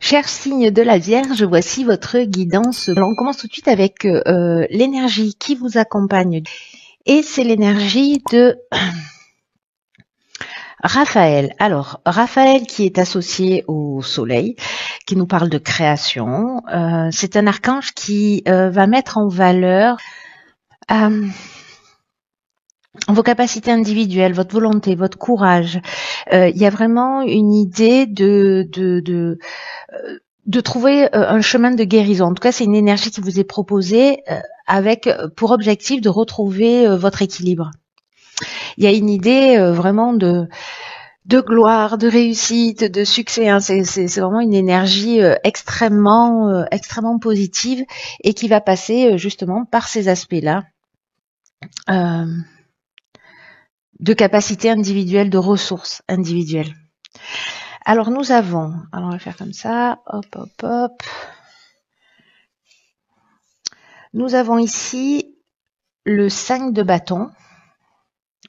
Cher signe de la Vierge, voici votre guidance. Alors on commence tout de suite avec l'énergie qui vous accompagne. Et c'est l'énergie de Raphaël. Alors, Raphaël qui est associé au soleil, qui nous parle de création. C'est un archange qui va mettre en valeur vos capacités individuelles, votre volonté, votre courage. Il y a vraiment une idée de trouver un chemin de guérison. En tout cas, c'est une énergie qui vous est proposée avec pour objectif de retrouver votre équilibre. Il y a une idée vraiment de gloire, de réussite, de succès. Hein. C'est vraiment une énergie extrêmement positive et qui va passer justement par ces aspects-là de capacité individuelle, de ressources individuelles. Alors nous avons, alors on va faire comme ça, hop, hop, hop. Nous avons ici le 5 de bâton,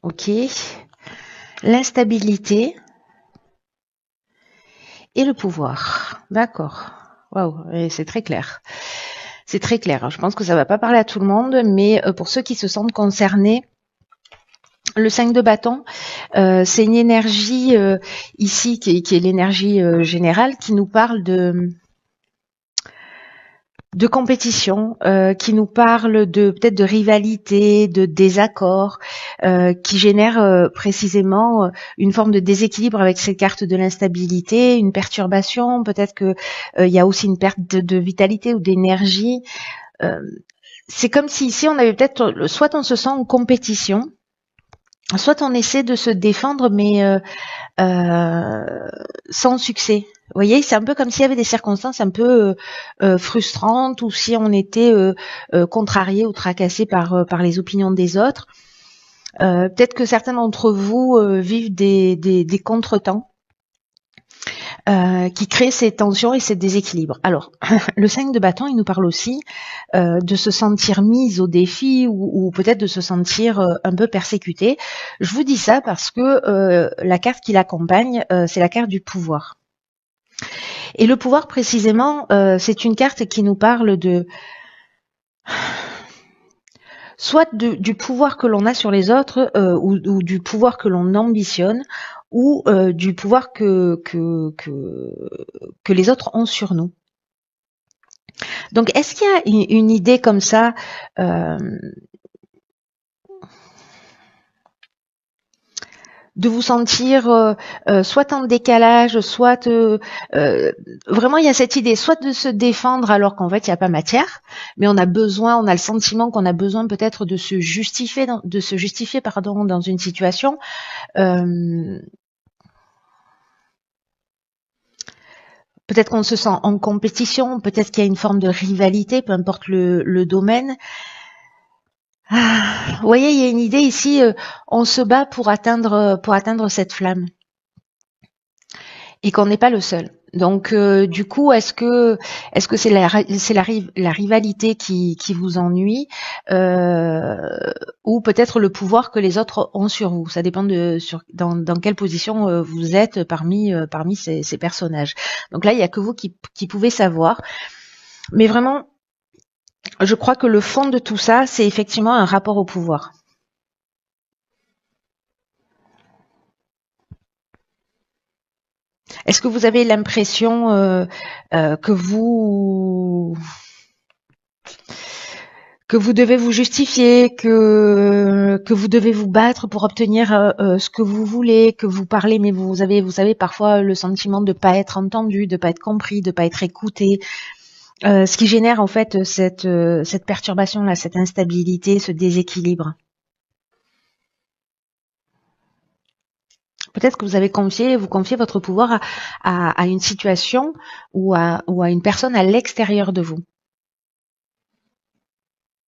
ok, l'instabilité et le pouvoir. D'accord. Waouh, c'est très clair. C'est très clair. Je pense que ça va pas parler à tout le monde, mais pour ceux qui se sentent concernés, le 5 de bâton, c'est une énergie ici qui est l'énergie générale qui nous parle de compétition, qui nous parle de peut-être de rivalité, de désaccord, qui génère précisément une forme de déséquilibre avec ces cartes de l'instabilité, une perturbation, peut-être que il y a aussi une perte de vitalité ou d'énergie. C'est comme si ici on avait peut-être soit on se sent en compétition, soit on essaie de se défendre mais sans succès. Vous voyez, c'est un peu comme s'il y avait des circonstances un peu frustrantes ou si on était contrarié ou tracassé par les opinions des autres. Peut-être que certains d'entre vous vivent des contretemps qui créent ces tensions et ces déséquilibres. Alors, le 5 de bâton, il nous parle aussi de se sentir mise au défi ou peut-être de se sentir un peu persécuté. Je vous dis ça parce que la carte qui l'accompagne, c'est la carte du pouvoir. Et le pouvoir, précisément, c'est une carte qui nous parle de soit du pouvoir que l'on a sur les autres ou du pouvoir que l'on ambitionne ou du pouvoir que les autres ont sur nous. Donc, est-ce qu'il y a une idée comme ça de vous sentir soit en décalage, soit vraiment il y a cette idée soit de se défendre alors qu'en fait il n'y a pas matière, mais on a le sentiment qu'on a besoin peut-être de se justifier dans une situation. Peut-être qu'on se sent en compétition, peut-être qu'il y a une forme de rivalité, peu importe le domaine. Vous voyez, il y a une idée ici, on se bat pour atteindre cette flamme. Et qu'on n'est pas le seul. Donc du coup, est-ce que c'est la rivalité qui vous ennuie ou peut-être le pouvoir que les autres ont sur vous? Ça dépend dans quelle position vous êtes parmi ces personnages. Donc là, il y a que vous qui pouvez savoir. Mais vraiment, je crois que le fond de tout ça, c'est effectivement un rapport au pouvoir. Est-ce que vous avez l'impression que vous devez vous justifier, que vous devez vous battre pour obtenir ce que vous voulez, que vous parlez, mais vous savez parfois le sentiment de pas être entendu, de pas être compris, de pas être écouté, ce qui génère en fait cette perturbation là, cette instabilité, ce déséquilibre. Peut-être que vous confiez votre pouvoir à une situation ou à une personne à l'extérieur de vous.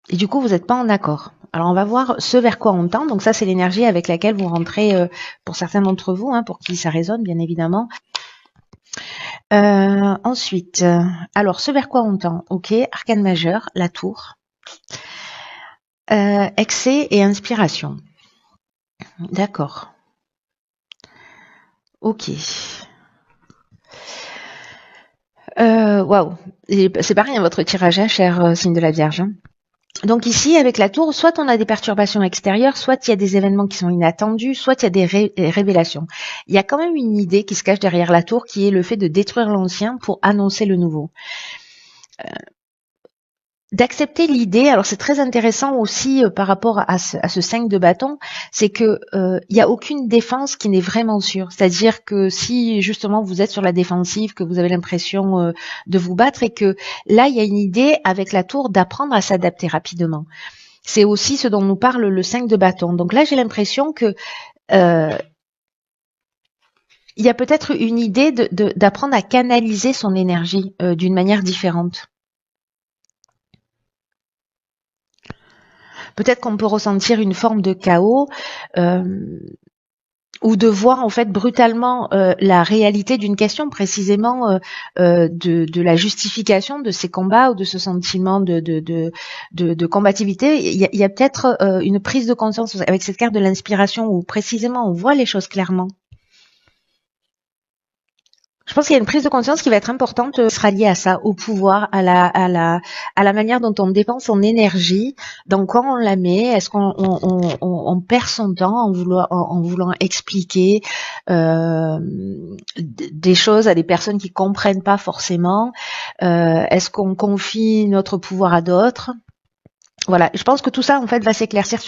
Et du coup, vous n'êtes pas en accord. Alors, on va voir ce vers quoi on tend. Donc ça, c'est l'énergie avec laquelle vous rentrez pour certains d'entre vous, hein, pour qui ça résonne, bien évidemment. Ensuite, alors, ce vers quoi on tend. Ok, arcane majeur, la tour. Excès et inspiration. D'accord. Ok. Waouh, c'est pas rien votre tirage, hein, cher signe de la Vierge. Hein. Donc ici, avec la tour, soit on a des perturbations extérieures, soit il y a des événements qui sont inattendus, soit il y a des révélations. Il y a quand même une idée qui se cache derrière la tour, qui est le fait de détruire l'ancien pour annoncer le nouveau. D'accepter l'idée, alors c'est très intéressant aussi par rapport à ce 5 de bâton, c'est que il n'y a aucune défense qui n'est vraiment sûre. C'est-à-dire que si justement vous êtes sur la défensive, que vous avez l'impression de vous battre et que là il y a une idée avec la tour d'apprendre à s'adapter rapidement. C'est aussi ce dont nous parle le 5 de bâton. Donc là j'ai l'impression que il y a peut-être une idée d'apprendre à canaliser son énergie d'une manière différente. Peut-être qu'on peut ressentir une forme de chaos ou de voir en fait brutalement la réalité d'une question, précisément de la justification de ces combats ou de ce sentiment de combativité. Il y a peut-être une prise de conscience avec cette carte de l'inspiration où précisément on voit les choses clairement. Je pense qu'il y a une prise de conscience qui va être importante, qui sera liée à ça, au pouvoir, à la manière dont on dépense son énergie, dans quoi on la met, est-ce qu'on perd son temps en voulant expliquer des choses à des personnes qui comprennent pas forcément, est-ce qu'on confie notre pouvoir à d'autres? Voilà, je pense que tout ça en fait va s'éclaircir,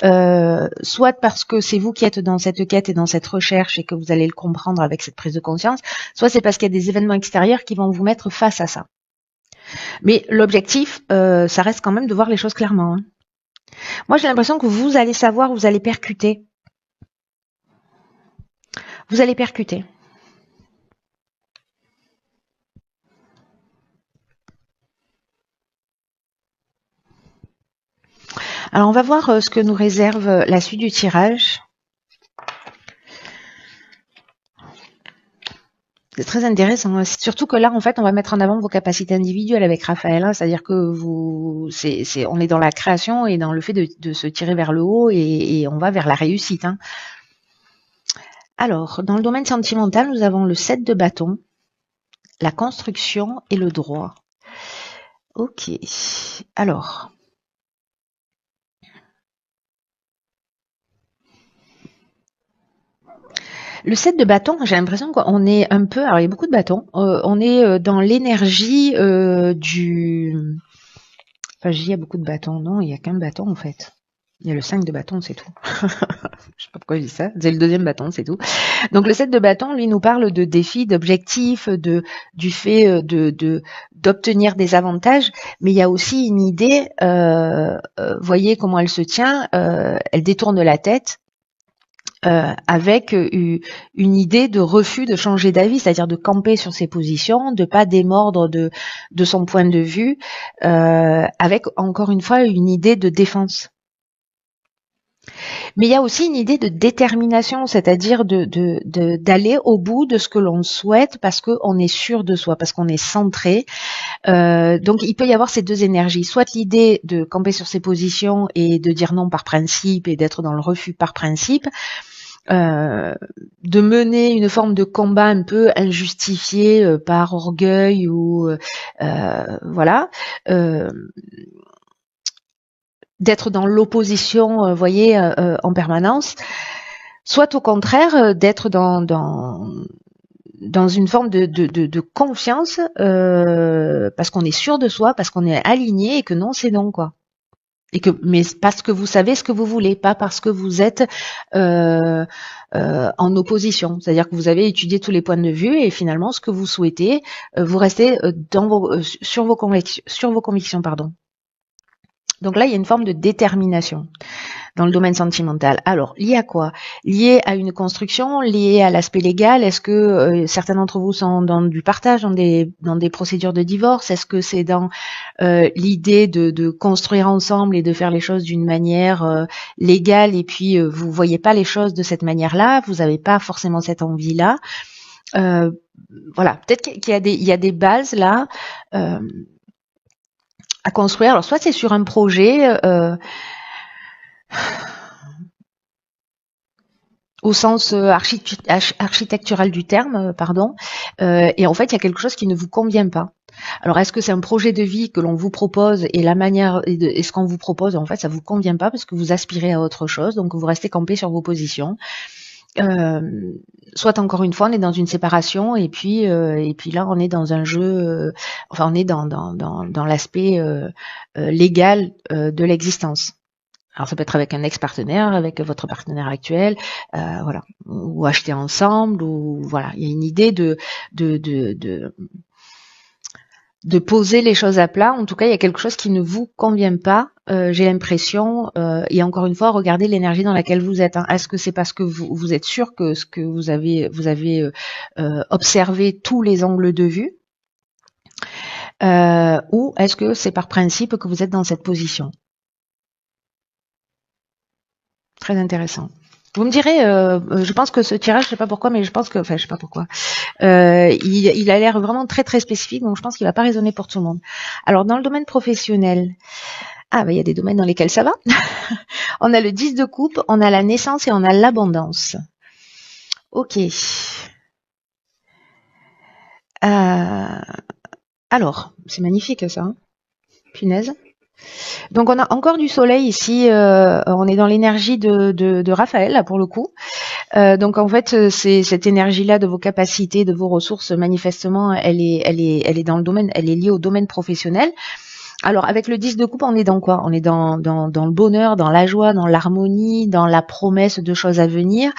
soit parce que c'est vous qui êtes dans cette quête et dans cette recherche et que vous allez le comprendre avec cette prise de conscience, soit c'est parce qu'il y a des événements extérieurs qui vont vous mettre face à ça. Mais l'objectif, ça reste quand même de voir les choses clairement. Hein. Moi, j'ai l'impression que vous allez savoir, vous allez percuter. Vous allez percuter. Alors, on va voir ce que nous réserve la suite du tirage. C'est très intéressant. Surtout que là, en fait, on va mettre en avant vos capacités individuelles avec Raphaël. Hein. C'est-à-dire que on est dans la création et dans le fait de se tirer vers le haut et on va vers la réussite. Hein. Alors, dans le domaine sentimental, nous avons le 7 de bâton, la construction et le droit. Ok. Alors. Le 7 de bâton, j'ai l'impression qu'on est un peu... Alors, il y a beaucoup de bâtons. On est dans l'énergie du... Enfin, il y a beaucoup de bâtons. Non, il n'y a qu'un bâton, en fait. Il y a le 5 de bâton, c'est tout. Je sais pas pourquoi je dis ça. C'est le deuxième bâton, c'est tout. Donc, le 7 de bâton, lui, nous parle de défis, d'objectifs, du fait d'obtenir des avantages. Mais il y a aussi une idée, voyez comment elle se tient. Elle détourne la tête. Avec une idée de refus de changer d'avis, c'est-à-dire de camper sur ses positions, de pas démordre de son point de vue, avec encore une fois une idée de défense. Mais il y a aussi une idée de détermination, c'est-à-dire d'aller au bout de ce que l'on souhaite parce qu'on est sûr de soi, parce qu'on est centré. Donc il peut y avoir ces deux énergies, soit l'idée de camper sur ses positions et de dire non par principe et d'être dans le refus par principe, de mener une forme de combat un peu injustifié par orgueil ou voilà, d'être dans l'opposition, voyez, en permanence, soit au contraire d'être dans une forme de confiance parce qu'on est sûr de soi, parce qu'on est aligné et que non c'est non quoi. Mais parce que vous savez ce que vous voulez, pas parce que vous êtes en opposition. C'est-à-dire que vous avez étudié tous les points de vue et finalement ce que vous souhaitez, vous restez sur vos convictions, pardon. Donc là, il y a une forme de détermination dans le domaine sentimental. Alors, lié à quoi? Lié à une construction, lié à l'aspect légal. Est-ce que certains d'entre vous sont dans du partage, dans des procédures de divorce? Est-ce que c'est dans l'idée de construire ensemble et de faire les choses d'une manière légale et puis vous voyez pas les choses de cette manière-là, vous n'avez pas forcément cette envie-là. Voilà, peut-être qu'il y a des bases là à construire. Alors, soit c'est sur un projet au sens architectural du terme, pardon, et en fait, il y a quelque chose qui ne vous convient pas. Alors, est-ce que c'est un projet de vie que l'on vous propose et la manière et ce qu'on vous propose, en fait, ça vous convient pas parce que vous aspirez à autre chose, donc vous restez campé sur vos positions. Soit encore une fois, on est dans une séparation et puis là, on est dans un jeu, enfin, on est dans l'aspect légal de l'existence. Alors ça peut être avec un ex-partenaire, avec votre partenaire actuel, voilà, ou acheter ensemble, ou voilà, il y a une idée de poser les choses à plat. En tout cas, il y a quelque chose qui ne vous convient pas. J'ai l'impression, et encore une fois, regardez l'énergie dans laquelle vous êtes. Hein. Est-ce que c'est parce que vous êtes sûr que ce que vous avez observé tous les angles de vue, ou est-ce que c'est par principe que vous êtes dans cette position? Très intéressant. Vous me direz, je pense que ce tirage, je sais pas pourquoi, mais je pense que, enfin, je sais pas pourquoi, il a l'air vraiment très très spécifique, donc je pense qu'il va pas résonner pour tout le monde. Alors, dans le domaine professionnel, il y a des domaines dans lesquels ça va. On a le 10 de coupe, on a la naissance et on a l'abondance. Ok. Alors, c'est magnifique ça. Hein, punaise. Donc on a encore du soleil ici, on est dans l'énergie de Raphaël là, pour le coup. Donc en fait, c'est cette énergie-là de vos capacités, de vos ressources, manifestement, elle est dans le domaine, elle est liée au domaine professionnel. Alors avec le 10 de coupe, on est dans quoi? On est dans le bonheur, dans la joie, dans l'harmonie, dans la promesse de choses à venir,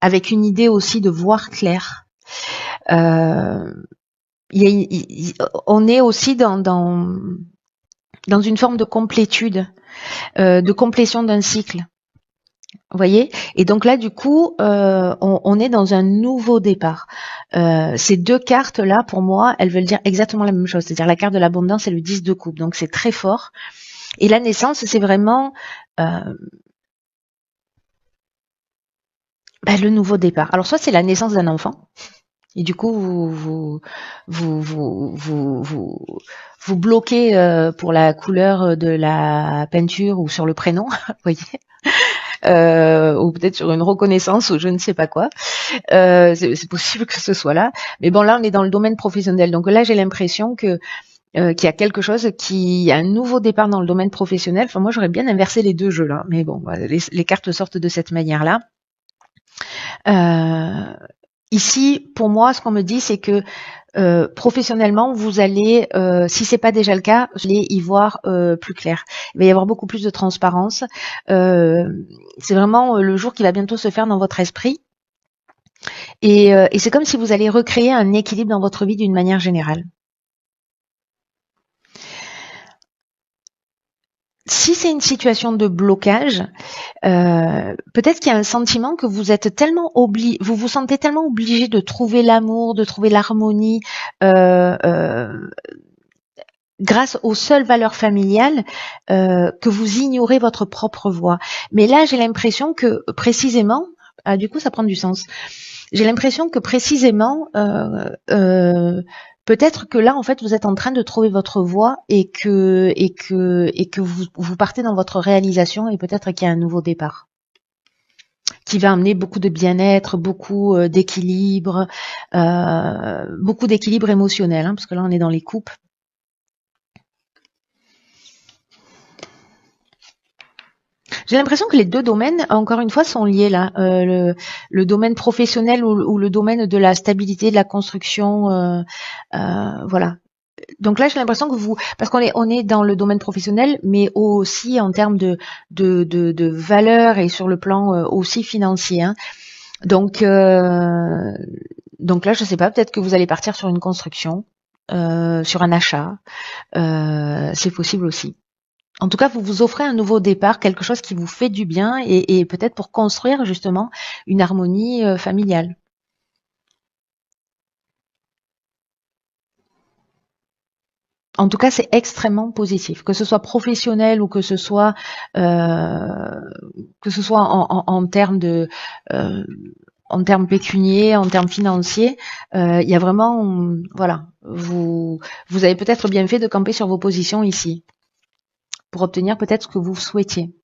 avec une idée aussi de voir clair. On est aussi dans une forme de complétude, de complétion d'un cycle. Vous voyez? Et donc là, du coup, on est dans un nouveau départ. Ces deux cartes-là, pour moi, elles veulent dire exactement la même chose. C'est-à-dire la carte de l'abondance et le 10 de coupe. Donc c'est très fort. Et la naissance, c'est vraiment le nouveau départ. Alors soit c'est la naissance d'un enfant, et du coup vous bloquez pour la couleur de la peinture ou sur le prénom, vous voyez, ou peut-être sur une reconnaissance ou je ne sais pas quoi. C'est possible que ce soit là. Mais bon, là on est dans le domaine professionnel. Donc là j'ai l'impression que qu'il y a quelque chose qui a un nouveau départ dans le domaine professionnel. Enfin moi j'aurais bien inversé les deux jeux là, mais bon, les cartes sortent de cette manière-là. Ici, pour moi, ce qu'on me dit, c'est que professionnellement, vous allez, si c'est pas déjà le cas, vous allez y voir plus clair. Il va y avoir beaucoup plus de transparence. C'est vraiment le jour qui va bientôt se faire dans votre esprit. Et c'est comme si vous allez recréer un équilibre dans votre vie d'une manière générale. Si c'est une situation de blocage, peut-être qu'il y a un sentiment que vous êtes tellement vous vous sentez tellement obligé de trouver l'amour, de trouver l'harmonie, grâce aux seules valeurs familiales, que vous ignorez votre propre voix. Mais là, j'ai l'impression que précisément, du coup, ça prend du sens. J'ai l'impression que précisément, peut-être que là, en fait, vous êtes en train de trouver votre voie et que vous partez dans votre réalisation et peut-être qu'il y a un nouveau départ qui va amener beaucoup de bien-être, beaucoup d'équilibre, beaucoup d'équilibre émotionnel, hein, parce que là, on est dans les coupes. J'ai l'impression que les deux domaines, encore une fois, sont liés là. Le domaine professionnel ou le domaine de la stabilité, de la construction, voilà. Donc là, j'ai l'impression que parce qu'on est dans le domaine professionnel, mais aussi en termes de valeur et sur le plan aussi financier. Hein. Donc là, je sais pas, peut-être que vous allez partir sur une construction, sur un achat. C'est possible aussi. En tout cas, vous vous offrez un nouveau départ, quelque chose qui vous fait du bien et peut-être pour construire justement une harmonie familiale. En tout cas, c'est extrêmement positif, que ce soit professionnel ou que ce soit en termes de en termes pécuniers, en termes financiers, il y a vraiment voilà, vous avez peut-être bien fait de camper sur vos positions ici pour obtenir peut-être ce que vous souhaitiez.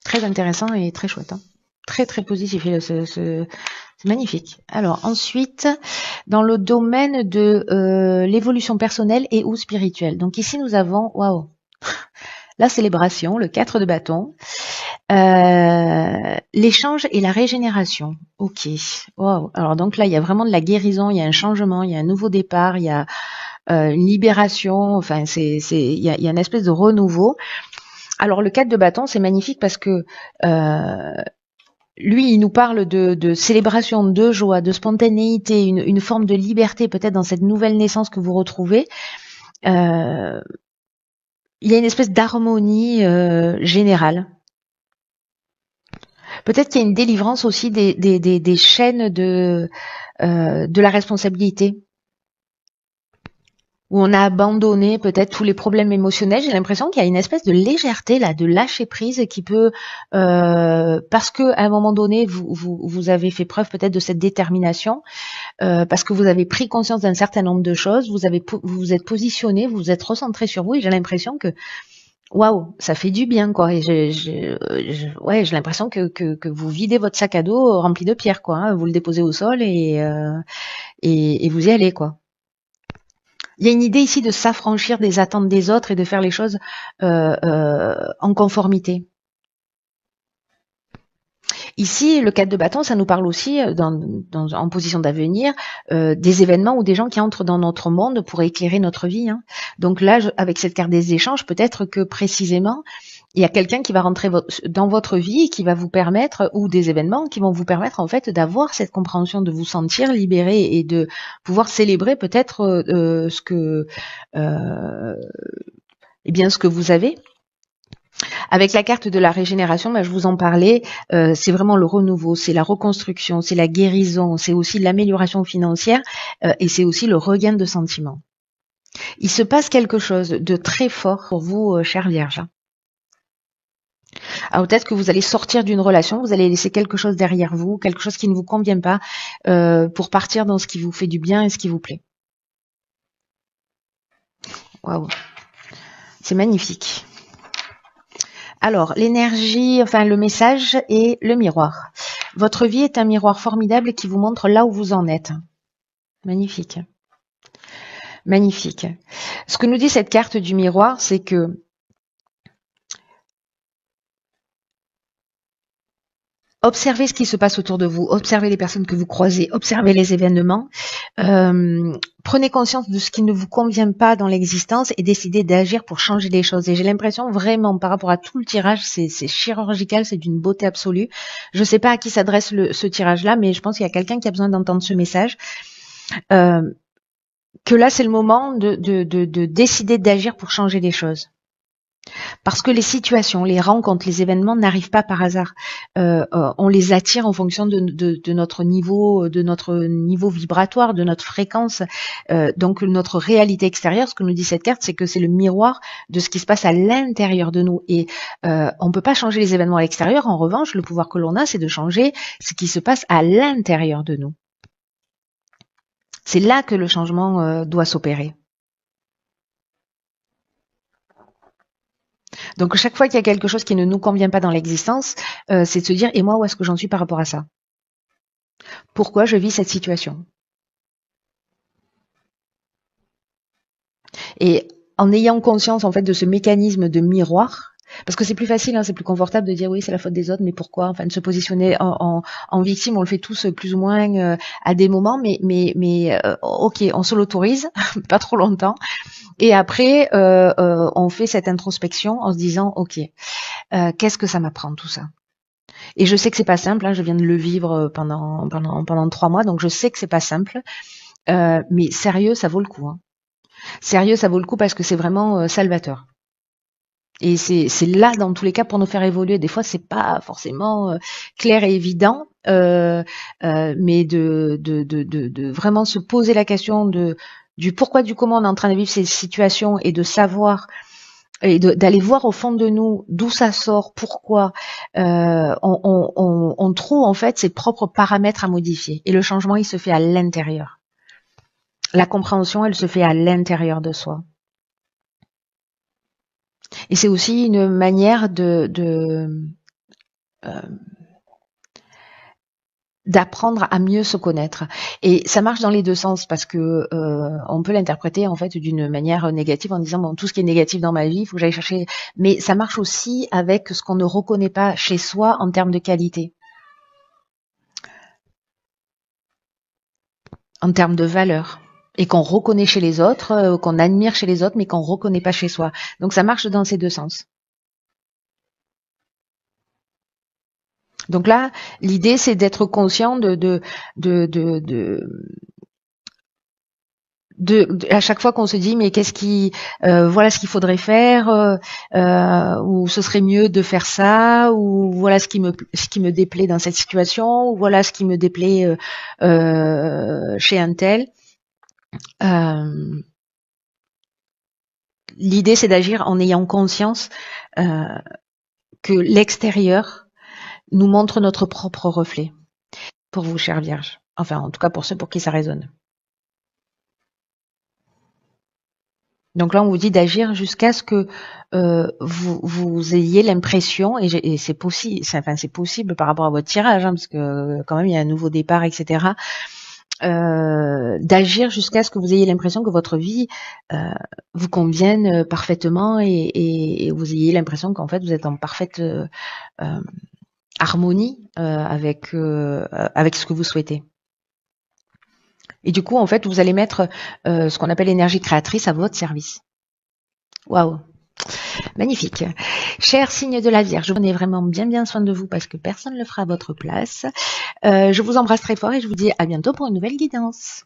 Très intéressant et très chouette. Hein. Très très positif C'est magnifique. Alors ensuite, dans le domaine de l'évolution personnelle et ou spirituelle. Donc ici, nous avons, waouh, la célébration, le 4 de bâton, l'échange et la régénération. Ok. Waouh. Alors donc là, il y a vraiment de la guérison, il y a un changement, il y a un nouveau départ, il y a une libération. Enfin, il y a une espèce de renouveau. Alors le 4 de bâton, c'est magnifique parce que lui, il nous parle de célébration, de joie, de spontanéité, une forme de liberté peut-être dans cette nouvelle naissance que vous retrouvez. Il y a une espèce d'harmonie générale. Peut-être qu'il y a une délivrance aussi des chaînes de la responsabilité, où on a abandonné peut-être tous les problèmes émotionnels. J'ai l'impression qu'il y a une espèce de légèreté là, de lâcher prise qui peut, parce que à un moment donné vous avez fait preuve peut-être de cette détermination, parce que vous avez pris conscience d'un certain nombre de choses, vous vous êtes positionné, vous vous êtes recentré sur vous, et j'ai l'impression que waouh, ça fait du bien quoi. Et ouais, j'ai l'impression que vous videz votre sac à dos rempli de pierres quoi. Hein. Vous le déposez au sol et vous y allez quoi. Il y a une idée ici de s'affranchir des attentes des autres et de faire les choses en conformité. Ici, le 4 de bâton, ça nous parle aussi, en position d'avenir, des événements ou des gens qui entrent dans notre monde pour éclairer notre vie. Hein. Donc là, avec cette carte des échanges, peut-être que précisément, il y a quelqu'un qui va rentrer dans votre vie et qui va vous permettre, ou des événements qui vont vous permettre en fait d'avoir cette compréhension, de vous sentir libéré et de pouvoir célébrer peut-être ce que, eh bien, ce que vous avez. Avec la carte de la régénération, je vous en parlais, c'est vraiment le renouveau, c'est la reconstruction, c'est la guérison, c'est aussi l'amélioration financière et c'est aussi le regain de sentiments. Il se passe quelque chose de très fort pour vous, chère Vierge. Alors peut-être que vous allez sortir d'une relation, vous allez laisser quelque chose derrière vous, quelque chose qui ne vous convient pas, pour partir dans ce qui vous fait du bien et ce qui vous plaît. Waouh, c'est magnifique. Alors, l'énergie, enfin le message et le miroir. Votre vie est un miroir formidable qui vous montre là où vous en êtes. Magnifique. Magnifique. Ce que nous dit cette carte du miroir, c'est que observez ce qui se passe autour de vous, observez les personnes que vous croisez, observez les événements, prenez conscience de ce qui ne vous convient pas dans l'existence et décidez d'agir pour changer les choses. Et j'ai l'impression vraiment, par rapport à tout le tirage, c'est chirurgical, c'est d'une beauté absolue. Je ne sais pas à qui s'adresse ce tirage-là, mais je pense qu'il y a quelqu'un qui a besoin d'entendre ce message. Que là, c'est le moment de décider d'agir pour changer les choses. Parce que les situations, les rencontres, les événements n'arrivent pas par hasard. On les attire en fonction de notre niveau vibratoire, de notre fréquence. Donc notre réalité extérieure, ce que nous dit cette carte, c'est que c'est le miroir de ce qui se passe à l'intérieur de nous. Et on peut pas changer les événements à l'extérieur. En revanche, le pouvoir que l'on a, c'est de changer ce qui se passe à l'intérieur de nous. C'est là que le changement doit s'opérer. Donc chaque fois qu'il y a quelque chose qui ne nous convient pas dans l'existence, c'est de se dire, et moi, où est-ce que j'en suis par rapport à ça? Pourquoi je vis cette situation? Et en ayant conscience en fait de ce mécanisme de miroir, parce que c'est plus facile, hein, c'est plus confortable de dire oui, c'est la faute des autres, mais pourquoi? Enfin, de se positionner en victime, on le fait tous plus ou moins à des moments, mais ok, on se l'autorise, pas trop longtemps, et après on fait cette introspection en se disant ok, qu'est-ce que ça m'apprend tout ça? Et je sais que c'est pas simple, hein, je viens de le vivre pendant 3 mois, donc je sais que c'est pas simple, mais sérieux, ça vaut le coup. Hein. Sérieux, ça vaut le coup parce que c'est vraiment salvateur. Et c'est là, dans tous les cas, pour nous faire évoluer. Des fois, c'est pas forcément clair et évident, mais de vraiment se poser la question du pourquoi, du comment on est en train de vivre ces situations et de savoir et d'aller voir au fond de nous d'où ça sort, pourquoi, on trouve en fait ses propres paramètres à modifier. Et le changement, il se fait à l'intérieur. La compréhension, elle se fait à l'intérieur de soi. Et c'est aussi une manière d'apprendre à mieux se connaître. Et ça marche dans les deux sens parce que on peut l'interpréter en fait d'une manière négative en disant bon, tout ce qui est négatif dans ma vie, il faut que j'aille chercher. Mais ça marche aussi avec ce qu'on ne reconnaît pas chez soi en termes de qualité, en termes de valeur. Et qu'on reconnaît chez les autres, qu'on admire chez les autres, mais qu'on reconnaît pas chez soi. Donc ça marche dans ces deux sens. Donc là, l'idée c'est d'être conscient de, de, à chaque fois qu'on se dit mais qu'est-ce qui voilà ce qu'il faudrait faire ou ce serait mieux de faire ça ou voilà ce qui me déplaît dans cette situation ou voilà ce qui me déplaît chez un tel. L'idée c'est d'agir en ayant conscience que l'extérieur nous montre notre propre reflet. Pour vous, chère Vierge. Enfin, en tout cas pour ceux pour qui ça résonne. Donc là, on vous dit d'agir jusqu'à ce que vous ayez l'impression, et c'est possible, enfin c'est possible par rapport à votre tirage, hein, parce que quand même il y a un nouveau départ, etc. D'agir jusqu'à ce que vous ayez l'impression que votre vie vous convienne parfaitement et vous ayez l'impression qu'en fait vous êtes en parfaite harmonie avec ce que vous souhaitez. Et du coup, en fait, vous allez mettre ce qu'on appelle l'énergie créatrice à votre service. Waouh, magnifique. Cher signe de la Vierge, prenez vraiment bien soin de vous parce que personne ne le fera à votre place. Je vous embrasse très fort et je vous dis à bientôt pour une nouvelle guidance.